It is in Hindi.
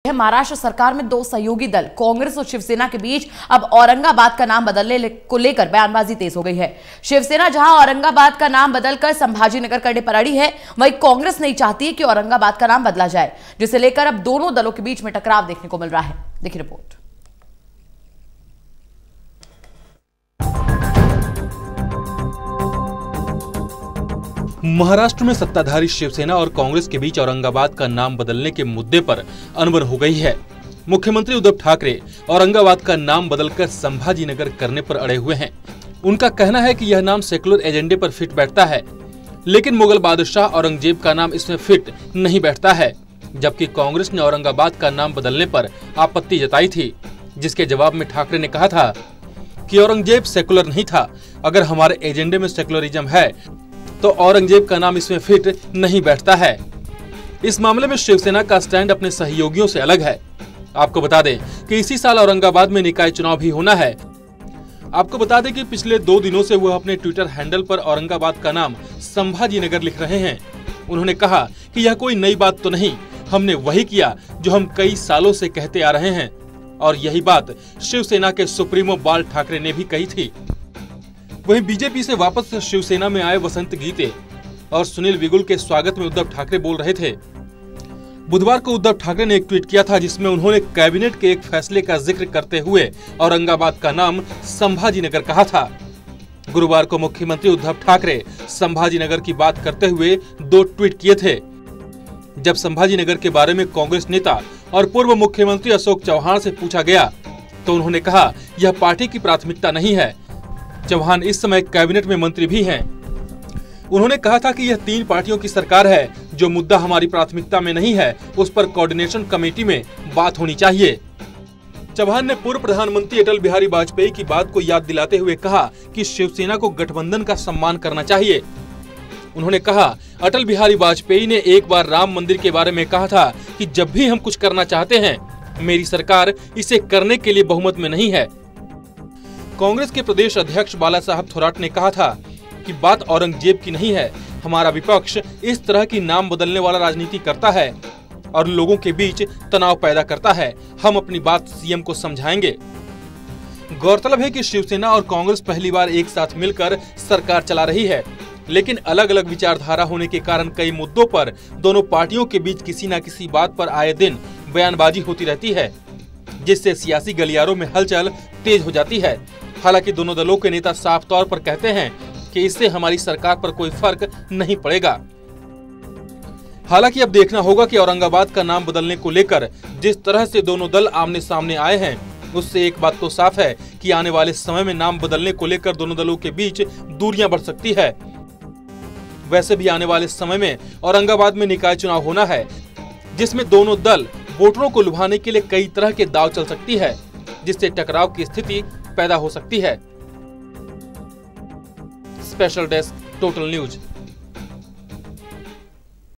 महाराष्ट्र सरकार में दो सहयोगी दल कांग्रेस और शिवसेना के बीच अब औरंगाबाद का नाम बदलने को लेकर बयानबाजी तेज हो गई है। शिवसेना जहां औरंगाबाद का नाम बदलकर संभाजीनगर करने पर अड़ी है, वहीं कांग्रेस नहीं चाहती कि औरंगाबाद का नाम बदला जाए, जिसे लेकर अब दोनों दलों के बीच में टकराव देखने को मिल रहा है। देखिए रिपोर्ट। महाराष्ट्र में सत्ताधारी शिवसेना और कांग्रेस के बीच औरंगाबाद का नाम बदलने के मुद्दे पर अनबन हो गई है। मुख्यमंत्री उद्धव ठाकरे औरंगाबाद का नाम बदलकर संभाजीनगर करने पर अड़े हुए हैं। उनका कहना है कि यह नाम सेकुलर एजेंडे पर फिट बैठता है, लेकिन मुगल बादशाह औरंगजेब का नाम इसमें फिट नहीं बैठता है। जबकि कांग्रेस ने औरंगाबाद का नाम बदलने पर आपत्ति जताई थी, जिसके जवाब में ठाकरे ने कहा था कि औरंगजेब सेकुलर नहीं था। अगर हमारे एजेंडे में सेकुलरिज्म है तो औरंगजेब का नाम इसमें फिट नहीं बैठता है। इस मामले में शिवसेना का स्टैंड अपने सहयोगियों से अलग है। आपको बता दें कि इसी साल औरंगाबाद में निकाय चुनाव भी होना है। आपको बता दें कि पिछले 2 दिनों से वह अपने ट्विटर हैंडल पर औरंगाबाद का नाम संभाजीनगर लिख रहे हैं। उन्होंने कहा कि यह कोई नई बात तो नहीं, हमने वही किया जो हम कई सालों से कहते आ रहे हैं, और यही बात शिवसेना के सुप्रीमो बाल ठाकरे ने भी कही थी। वहीं बीजेपी से वापस शिवसेना में आए वसंत गीते और सुनील विगुल के स्वागत में उद्धव ठाकरे बोल रहे थे। बुधवार को उद्धव ठाकरे ने एक ट्वीट किया था, जिसमें उन्होंने कैबिनेट के एक फैसले का जिक्र करते हुए औरंगाबाद का नाम संभाजीनगर कहा था। गुरुवार को मुख्यमंत्री उद्धव ठाकरे संभाजीनगर की बात करते हुए 2 ट्वीट किए थे। जब संभाजीनगर के बारे में कांग्रेस नेता और पूर्व मुख्यमंत्री अशोक चौहान से पूछा गया तो उन्होंने कहा, यह पार्टी की प्राथमिकता नहीं है। चौहान इस समय कैबिनेट में मंत्री भी हैं। उन्होंने कहा था कि यह 3 पार्टियों की सरकार है, जो मुद्दा हमारी प्राथमिकता में नहीं है उस पर कोऑर्डिनेशन कमेटी में बात होनी चाहिए। चौहान ने पूर्व प्रधानमंत्री अटल बिहारी वाजपेयी की बात को याद दिलाते हुए कहा कि शिवसेना को गठबंधन का सम्मान करना चाहिए। उन्होंने कहा, अटल बिहारी वाजपेयी ने एक बार राम मंदिर के बारे में कहा था कि जब भी हम कुछ करना चाहते हैं, मेरी सरकार इसे करने के लिए बहुमत में नहीं है। कांग्रेस के प्रदेश अध्यक्ष बाला साहब थोराट ने कहा था कि बात औरंगजेब की नहीं है, हमारा विपक्ष इस तरह की नाम बदलने वाला राजनीति करता है और लोगों के बीच तनाव पैदा करता है। हम अपनी बात सीएम को समझाएंगे। गौरतलब है कि शिवसेना और कांग्रेस पहली बार एक साथ मिलकर सरकार चला रही है, लेकिन अलग अलग विचारधारा होने के कारण कई मुद्दों पर दोनों पार्टियों के बीच किसी न किसी बात पर आए दिन बयानबाजी होती रहती है, जिससे सियासी गलियारों में हलचल तेज हो जाती है। हालांकि दोनों दलों के नेता साफ तौर पर कहते हैं कि इससे हमारी सरकार पर कोई फर्क नहीं पड़ेगा। हालांकि अब देखना होगा कि औरंगाबाद का नाम बदलने को लेकर जिस तरह से दोनों दल आमने सामने आए हैं, उससे एक बात तो साफ है कि आने वाले समय में नाम बदलने को लेकर दोनों दलों के बीच दूरियां बढ़ सकती है। वैसे भी आने वाले समय में औरंगाबाद में निकाय चुनाव होना है, जिसमें दोनों दल वोटरों को लुभाने के लिए कई तरह के दांव चल सकती है, जिससे टकराव की स्थिति पैदा हो सकती है। Special desk, total news.